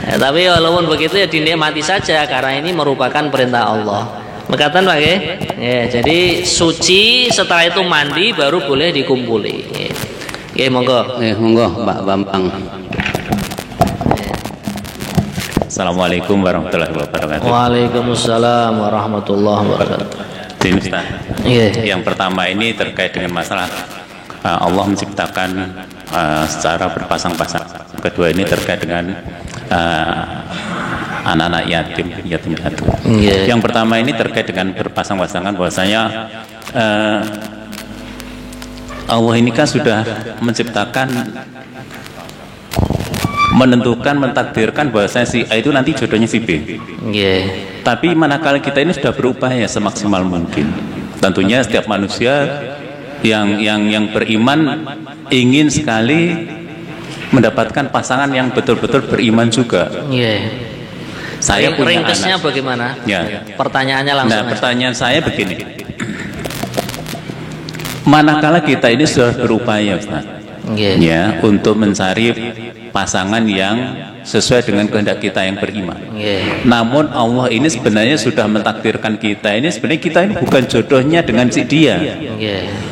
Speaker 1: Ya, tapi walaupun begitu ya dinikmati saja karena ini merupakan perintah Allah. Mekatan Pak ya? Ya, jadi suci, setelah itu mandi baru boleh dikumpuli. Ya, monggo.
Speaker 2: Monggo Pak Bambang.
Speaker 4: Assalamualaikum warahmatullahi wabarakatuh.
Speaker 1: Waalaikumsalam warahmatullahi wabarakatuh.
Speaker 4: Yang pertama ini terkait dengan masalah Allah menciptakan secara berpasang-pasang. Kedua ini terkait dengan anak-anak yatim piatu. Yang pertama ini terkait dengan berpasang-pasangan, bahwasanya Allah ini kan sudah menciptakan, menentukan, mentakdirkan bahwasanya si A itu nanti jodohnya si B. Tapi manakala kita ini sudah berupaya semaksimal mungkin, tentunya setiap manusia yang beriman ingin sekali mendapatkan pasangan yang betul-betul beriman juga. Saya punya
Speaker 1: ringkesnya
Speaker 4: anak.
Speaker 1: Bagaimana?
Speaker 4: Ya.
Speaker 1: Pertanyaannya langsung.
Speaker 4: Nah, pertanyaan saya begini. Manakala kita ini sudah berupaya, Ustaz, ya, untuk mencari pasangan yang sesuai dengan kehendak kita yang beriman. Namun Allah ini sebenarnya sudah mentakdirkan kita ini, sebenarnya kita ini bukan jodohnya dengan si dia.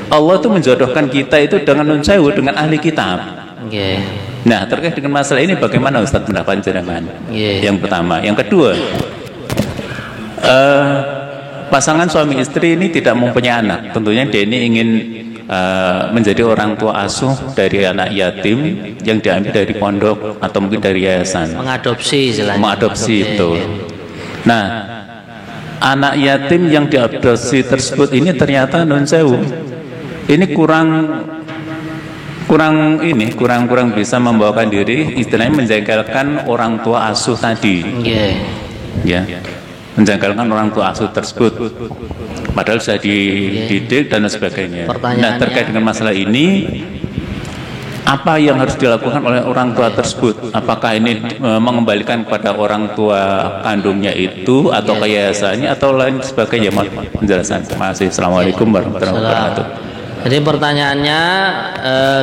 Speaker 4: Allah itu menjodohkan kita itu dengan nun sewu, dengan ahli kitab. Nah, terkait dengan masalah ini bagaimana Ustaz pendapat jenengan? Yang pertama, yang kedua, pasangan suami istri ini tidak mempunyai anak. Tentunya dia ini ingin menjadi orang tua asuh dari anak yatim yang diambil dari pondok atau mungkin dari yayasan.
Speaker 1: Mengadopsi istilahnya.
Speaker 4: Mengadopsi itu. Nah, anak yatim yang diadopsi tersebut ini ternyata nun sewu, ini kurang bisa membawakan diri, istilahnya menjengkelkan orang tua asuh tadi. Ya, menjengkelkan orang tua asuh tersebut, padahal sudah dididik dan sebagainya. Nah, terkait dengan masalah ini, apa yang harus dilakukan oleh orang tua tersebut? Apakah ini mengembalikan kepada orang tua kandungnya itu, atau ke yayasannya, atau lain sebagainya? Mohon penjelasan. Terima kasih. Assalamualaikum warahmatullahi wabarakatuh.
Speaker 1: Jadi pertanyaannya,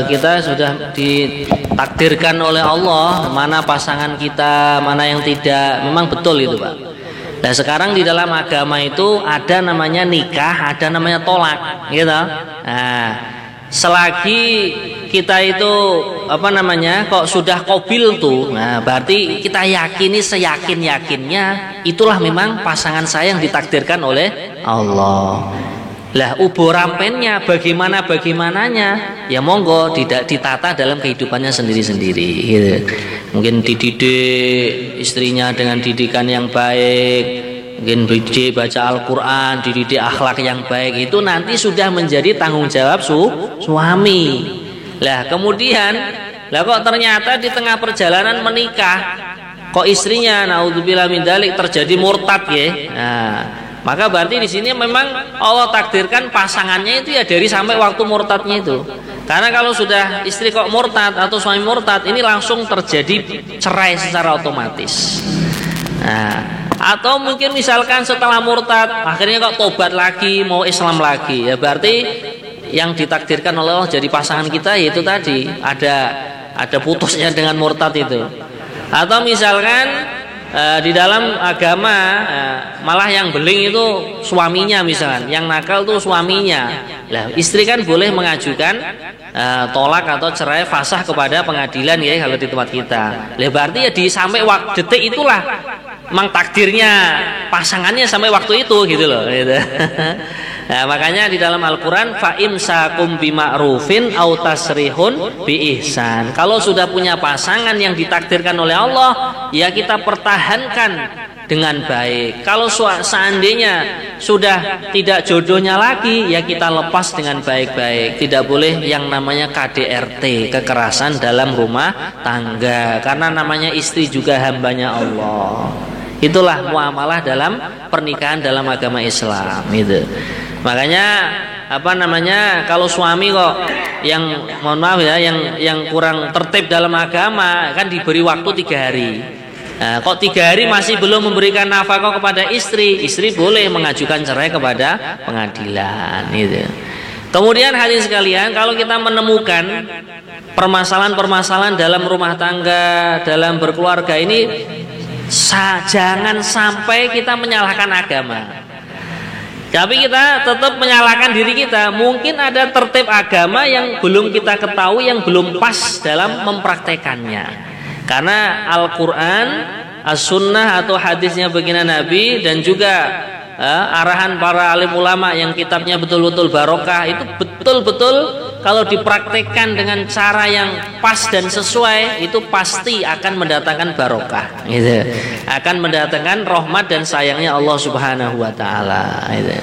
Speaker 1: kita sudah ditakdirkan oleh Allah mana pasangan kita, mana yang tidak. Memang betul itu, Pak. Nah, sekarang di dalam agama itu ada namanya nikah, ada namanya tolak, gitu. Nah, selagi kita itu kok sudah qabil tuh, nah berarti kita yakini seyakin-yakinnya itulah memang pasangan saya yang ditakdirkan oleh Allah. Lah, ubur rampennya bagaimananya ya monggo tidak ditata dalam kehidupannya sendiri-sendiri, gitu. Mungkin dididik istrinya dengan didikan yang baik, mungkin dididik baca Al-Quran, dididik akhlak yang baik, itu nanti sudah menjadi tanggung jawab suami. Lah, kemudian kok ternyata di tengah perjalanan menikah kok istrinya naudzubillah min dzalik terjadi murtad, ya. Nah, maka berarti di sini memang Allah takdirkan pasangannya itu ya dari sampai waktu murtadnya itu. Karena kalau sudah istri kok murtad atau suami murtad, ini langsung terjadi cerai secara otomatis. Nah, atau mungkin misalkan setelah murtad akhirnya kok tobat lagi, mau Islam lagi, ya berarti yang ditakdirkan oleh Allah jadi pasangan kita yaitu tadi ada putusnya dengan murtad itu. Atau misalkan di dalam agama malah yang beling itu suaminya, misalkan yang nakal tuh suaminya. Lah, istri kan boleh mengajukan tolak atau cerai fasah kepada pengadilan, ya, kalau di tempat kita. Lah, berarti ya di sampai detik itulah memang takdirnya pasangannya sampai waktu itu, gitu loh, gitu. Nah, makanya di dalam Al-Quran fa imsakum bima'rufin au tasrihun bi ihsan. Kalau sudah punya pasangan yang ditakdirkan oleh Allah, ya kita pertahankan dengan baik. Kalau seandainya sudah tidak jodohnya lagi, ya kita lepas dengan baik-baik. Tidak boleh yang namanya KDRT, kekerasan dalam rumah tangga, karena namanya istri juga hambanya Allah. Itulah muamalah dalam pernikahan dalam agama Islam, gitu. Makanya kalau suami kok yang mohon maaf ya, yang kurang tertib dalam agama, kan diberi waktu 3 hari. Nah, kok 3 hari masih belum memberikan nafkah kepada istri boleh mengajukan cerai kepada pengadilan, gitu. Kemudian hadirin sekalian, kalau kita menemukan permasalahan-permasalahan dalam rumah tangga, dalam berkeluarga ini, jangan sampai kita menyalahkan agama. Tapi kita tetap menyalahkan diri kita. Mungkin ada tertib agama yang belum kita ketahui, yang belum pas dalam mempraktekannya. Karena Al-Quran, As-Sunnah atau hadisnya baginda Nabi, dan juga arahan para alim ulama yang kitabnya betul-betul barokah, itu betul-betul kalau dipraktekkan dengan cara yang pas dan sesuai, itu pasti akan mendatangkan barokah, gitu. Akan mendatangkan rahmat dan sayangnya Allah Subhanahu wa taala, gitu.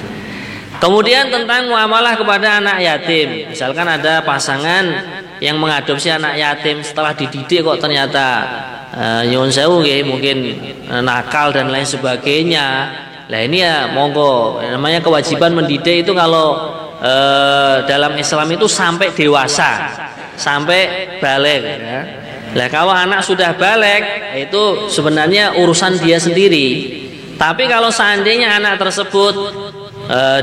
Speaker 1: Kemudian tentang muamalah kepada anak yatim. Misalkan ada pasangan yang mengadopsi anak yatim, setelah dididik kok ternyata nyuwun sewu nggih, mungkin nakal dan lain sebagainya. Lah ini ya monggo, namanya kewajiban mendidik itu kalau dalam Islam itu sampai dewasa, sampai balik, ya. Nah, kalau anak sudah balik itu sebenarnya urusan dia sendiri. Tapi kalau seandainya anak tersebut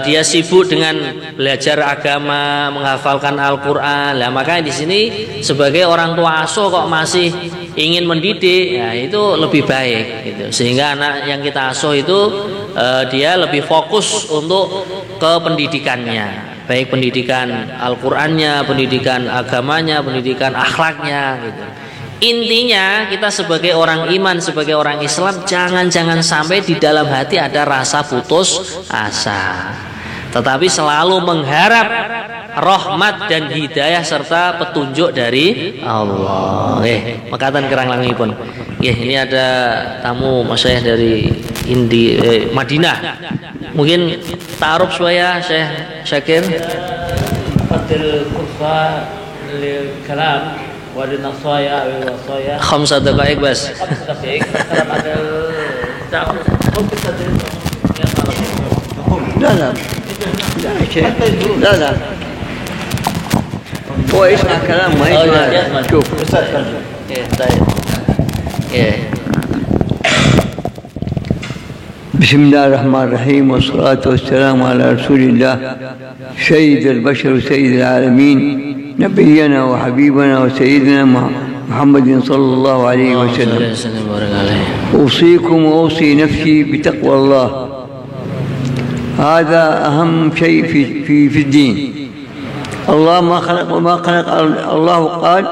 Speaker 1: dia sibuk dengan belajar agama, menghafalkan Al-Quran, lah makanya di sini sebagai orang tua asuh kok masih ingin mendidik, ya itu lebih baik, gitu. Sehingga anak yang kita asuh itu dia lebih fokus untuk ke pendidikannya, baik pendidikan Al-Qur'annya, pendidikan agamanya, pendidikan akhlaknya, gitu. Intinya kita sebagai orang iman, sebagai orang Islam, jangan sampai di dalam hati ada rasa putus asa, tetapi selalu mengharap rahmat dan hidayah serta petunjuk dari Allah. Makatan kerang langipun. Ini ada tamu masyayikh dari Madinah. Mungkin ta'aruf supaya Syekh Syakir.
Speaker 5: Fadil kursa lil kalam wa dinasaya wa wasaya.
Speaker 1: 5 دقائق بس.
Speaker 5: 5 دقائق. Ada mungkin tadi
Speaker 6: لا هو يسمع كلام ما يسمع. شوف بسم الله الرحمن الرحيم والصلاة والسلام على رسول الله سيد البشر وسيد العالمين نبينا وحبيبنا وسيدنا محمد صلى الله عليه وسلم. أوصيكم وأوصي نفسي بتقوى الله، هذا أهم شيء في الدين. الله ما خلق الله قال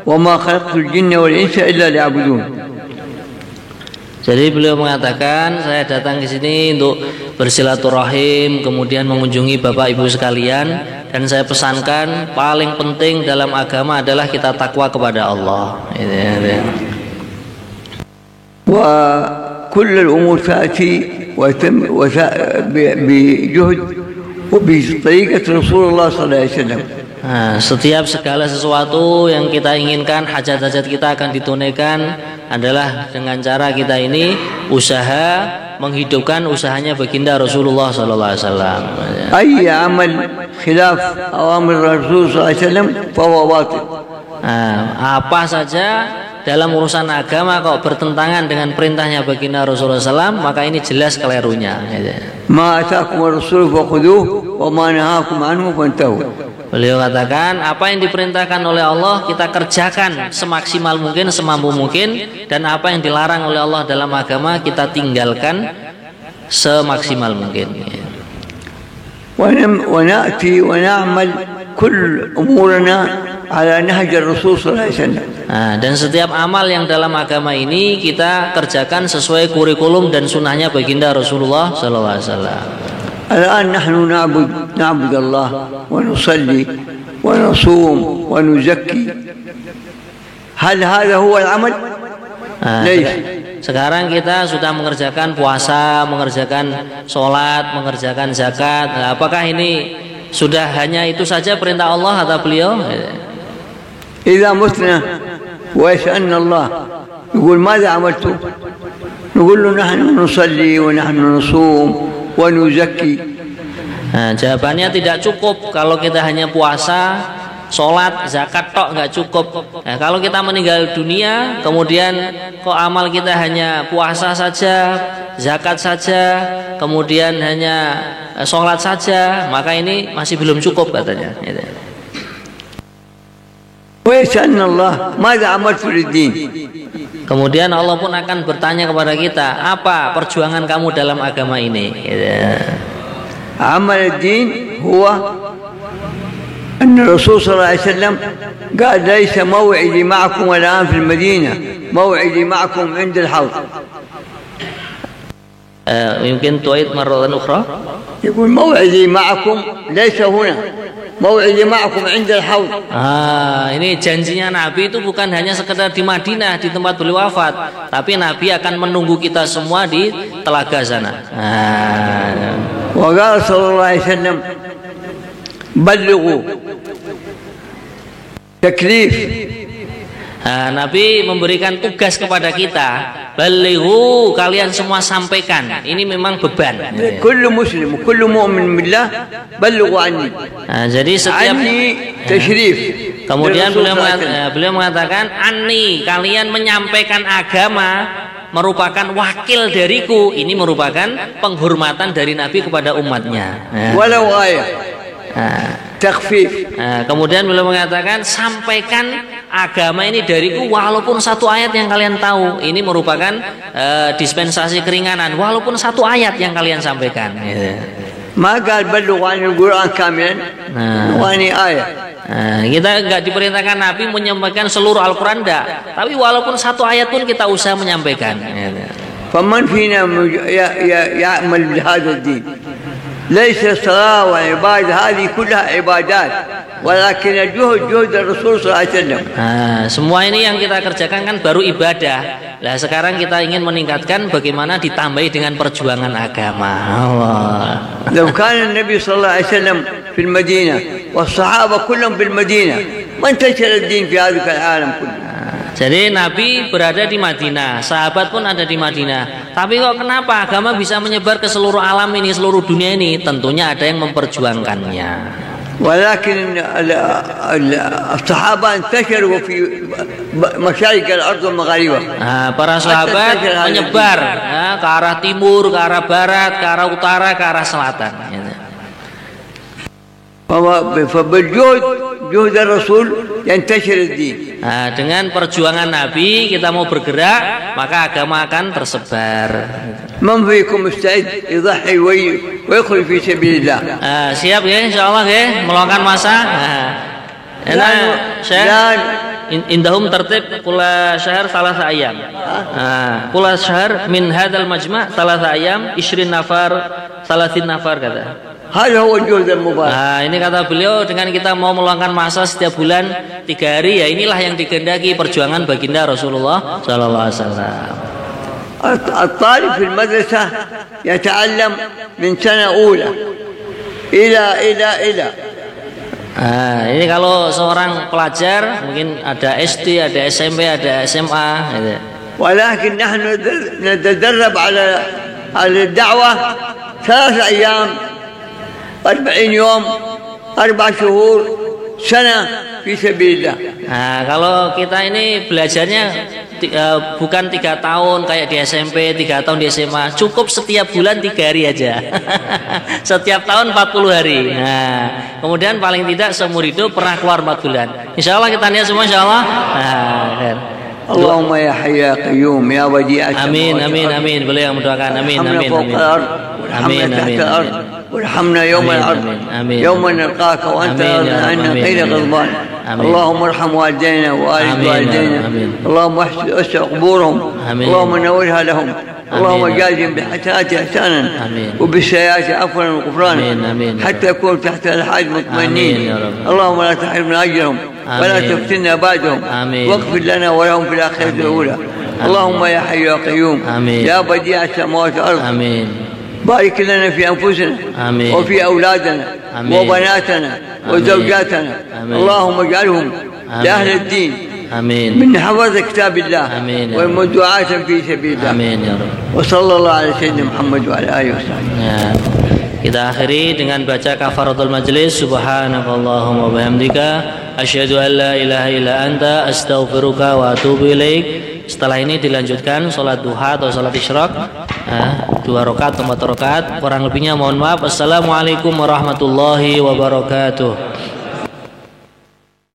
Speaker 6: وما خلقت الجن والإنس إلا ليعبدون.
Speaker 1: Jadi beliau mengatakan, saya datang ke sini untuk bersilaturahim, kemudian mengunjungi Bapak Ibu sekalian, dan saya pesankan paling penting dalam agama adalah kita takwa kepada Allah.
Speaker 6: Wa kull al-umur ta'ti بجهد وبطريقة رسول الله صلى الله عليه وسلم.
Speaker 1: Setiap segala sesuatu yang kita inginkan, hajat-hajat kita akan ditunaikan adalah dengan cara kita ini usaha menghidupkan usahanya baginda Rasulullah sallallahu alaihi wasallam.
Speaker 6: Ay amal khilaf awamir Rasul sallallahu alaihi wasallam fahuwa batil.
Speaker 1: Apa saja dalam urusan agama kok bertentangan dengan perintahnya baginda Rasulullah SAW, maka ini jelas kelirunya.
Speaker 6: Ma ataakum ar-rasul fakhuduhu wa ma nahakum anhu fantahu.
Speaker 1: Beliau katakan, apa yang diperintahkan oleh Allah kita kerjakan semaksimal mungkin, semampu mungkin, dan apa yang dilarang oleh Allah dalam agama kita tinggalkan semaksimal mungkin.
Speaker 6: Wa na'ti wa na'mal kull umurana ala nahj ar-rasul sallallahu alaihi wasallam.
Speaker 1: Dan setiap amal yang dalam agama ini kita kerjakan sesuai kurikulum dan sunnahnya baginda Rasulullah sallallahu alaihi wasallam.
Speaker 6: الآن نحن نعبد الله ونصلي ونصوم ونزكي. هل هذا هو العمل؟ ليس.
Speaker 1: Sekarang kita sudah mengerjakan puasa, mengerjakan sholat, mengerjakan zakat. Apakah ini sudah hanya itu saja perintah Allah kata beliau?
Speaker 6: إذا متنا ويسألنا الله يقول ماذا عملت؟ نقول له نحن نصلي ونحن نصوم ونزكي.
Speaker 1: Jawabannya tidak cukup kalau kita hanya puasa, sholat, zakat tok nggak cukup. Kalau kita meninggal dunia, kemudian kok amal kita hanya puasa saja, zakat saja, kemudian hanya sholat saja, maka ini masih belum cukup katanya. Kemudian Allah pun akan bertanya kepada kita, apa perjuangan kamu dalam agama ini?
Speaker 6: Amal ad-din huwa أن الرسول صلى الله عليه وسلم قال ليس موعدي معكم الآن في المدينة، موعدي معكم عند الحوض.
Speaker 1: يمكن تعيد مرة أخرى؟
Speaker 6: يقول موعدي معكم ليس هنا، موعدي معكم عند الحوض.
Speaker 1: Ini janjinya Nabi itu bukan hanya sekedar di Madinah di tempat beliau wafat, tapi Nabi akan menunggu kita semua di telaga sana.
Speaker 6: وقال صلى الله عليه وسلم بلغوا تكليف.
Speaker 1: Nabi memberikan tugas kepada kita, balighu, kalian semua sampaikan. Ini memang beban.
Speaker 6: Kullu muslim, kullu mu'min billah, balighu anni.
Speaker 1: Jadi setiap
Speaker 6: tashrif.
Speaker 1: Kemudian beliau mengatakan, anni, kalian menyampaikan agama merupakan wakil dariku. Ini merupakan penghormatan dari Nabi kepada umatnya.
Speaker 6: Walau ayat. Takhfif.
Speaker 1: Kemudian beliau mengatakan, sampaikan agama ini dariku walaupun satu ayat yang kalian tahu. Ini merupakan dispensasi keringanan walaupun satu ayat yang kalian sampaikan.
Speaker 6: Maka balughu anil Quran kamilan wa ani ayat.
Speaker 1: Kita enggak diperintahkan Nabi menyampaikan seluruh Al-Quran, enggak, tapi walaupun satu ayat pun kita usaha menyampaikan.
Speaker 6: Faman fina ya'mal bihadha ad-din. ليس الصلاة والعبادة هذه كلها عبادات ولكن جهد الرسول صلى الله عليه وسلم.
Speaker 1: Semua ini yang kita kerjakan kan baru ibadah. Nah sekarang kita ingin meningkatkan bagaimana ditambahi dengan perjuangan agama. Allah.
Speaker 6: لو كان النبي صلى الله عليه وسلم في المدينة والصحابة كلهم في المدينة ما انتشر الدين في هذا العالم كله.
Speaker 1: Jadi Nabi berada di Madinah, sahabat pun ada di Madinah. Tapi kok kenapa agama bisa menyebar ke seluruh alam ini, seluruh dunia ini? Tentunya ada yang memperjuangkannya.
Speaker 6: ولكن الصحابة انتشروا في مشارق الأرض ومغاربها.
Speaker 1: Para sahabat menyebar ke arah timur, ke arah barat, ke arah utara, ke arah selatan.
Speaker 6: فبالجهد جهد الرسول ينتشر الدين.
Speaker 1: Dengan perjuangan Nabi kita mau bergerak, maka agama akan tersebar.
Speaker 6: من فيكم مستعد يضحي ويدخل في سبيل الله.
Speaker 1: Siap ya insyaallah ya meluangkan masa. Indahum tertib kula syahr salasa ayam. Kula syahr min hadzal majma' salasa ayam 20 nafar 30 nafar kata. Ini kata beliau, dengan kita mau meluangkan masa setiap bulan 3 hari, ya inilah yang digendaki perjuangan baginda Rasulullah sallallahu alaihi wasallam.
Speaker 6: الطالب في المدرسة يتعلم من سنة أولى إلى.
Speaker 1: Ini kalau seorang pelajar mungkin ada SD, ada SMP, ada SMA.
Speaker 6: ولكن نحن نتدرب على الدعوة 3 أيام 40 يوم 4 شهور سنة في سبيل الله.
Speaker 1: Kalau kita ini belajarnya bukan 3 tahun kayak di SMP, 3 tahun di SMA, cukup setiap bulan 3 hari aja. Setiap tahun 40 hari. Kemudian paling tidak seumur hidup pernah keluar 4 bulan. Insyaallah kita niat semua insyaallah.
Speaker 6: Allahumma ya hayy ya qayyum ya wadi'at.
Speaker 1: Amin amin amin. Beliau yang mendoakan amin amin amin.
Speaker 6: Amin amin. وارحمنا يوم العرض يوم نلقاك وأنت راض عنا غير غضبان. اللهم ارحم والدينا ووالد والدينا. اللهم وسع قبورهم. اللهم نورها لهم. اللهم جازهم بالحسنات إحسانا وبالسيئات عفوا وغفرانا حتى يكونوا تحت الحاج مطمئنين. اللهم لا تحرمنا أجرهم ولا تفتنا بعدهم واغفر لنا ولهم في الآخرة الأولى. اللهم يا حي يا قيوم يا بديع السماوات والأرض بارك لنا في أنفسنا وفي أولادنا وبناتنا وزوجاتنا. اللهم اجعلهم لأهل الدين من حفظ كتاب الله ومن دعاة في سبيل الله. وصلى الله على سيدنا محمد وعلى آله وصحبه.
Speaker 1: Kita akhiri dengan baca kafaratul majlis. Subhanakallahumma bihamdika asyhadu an la ilaha illa anta astaghfiruka wa atubu ilaik. Setelah ini dilanjutkan sholat duha atau sholat isyraq, 2 rakaat atau 4 rakaat. Kurang lebihnya mohon maaf. Assalamualaikum warahmatullahi wabarakatuh.